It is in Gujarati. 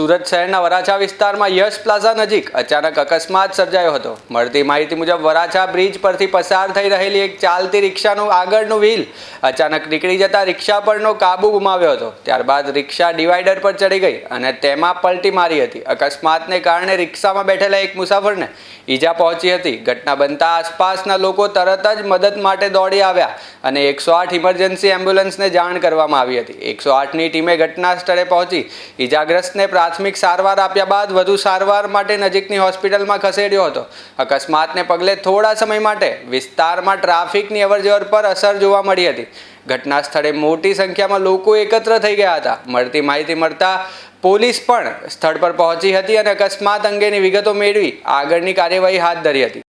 સુરત શહેરના વરાછા વિસ્તારમાં યશ પ્લાઝા નજીક અચાનક અકસ્માત સર્જાયો હતો। મળતી માહિતી મુજબ વરાછા બ્રિજ પરથી પસાર થઈ રહેલી એક ચાલતી રિક્ષાનું આગળનું વ્હીલ અચાનક નીકળી જતા રિક્ષા પરનો કાબુ ગુમાવ્યો હતો। ત્યારબાદ રિક્ષા ડિવાઈડર પર ચડી ગઈ અને તેમાં પલટી મારી હતી। અકસ્માતને કારણે રિક્ષામાં બેઠેલા એક મુસાફરને ઈજા પહોંચી હતી। ઘટના બનતા આસપાસના લોકો તરત જ મદદ માટે દોડી આવ્યા અને 108 ઇમરજન્સી એમ્બ્યુલન્સને જાણ કરવામાં આવી હતી। 108ની ટીમે ઘટના સ્થળે પહોંચી ઈજાગ્રસ્તને પ્રાથમિક સારવાર આપ્યા બાદ વધુ સારવાર માટે નજીકની હોસ્પિટલમાં ખસેડ્યો હતો। અકસ્માતને પગલે થોડા સમય માટે વિસ્તારમાં ટ્રાફિકની અવરજવર પર અસર જોવા મળી હતી। ઘટના સ્થળે મોટી સંખ્યામાં લોકો એકત્ર થઈ ગયા હતા। મળતી માહિતી મળતા પોલીસ પણ સ્થળ પર પહોંચી હતી અને અકસ્માત અંગેની વિગતો મેળવી આગળની કાર્યવાહી હાથ ધરી હતી।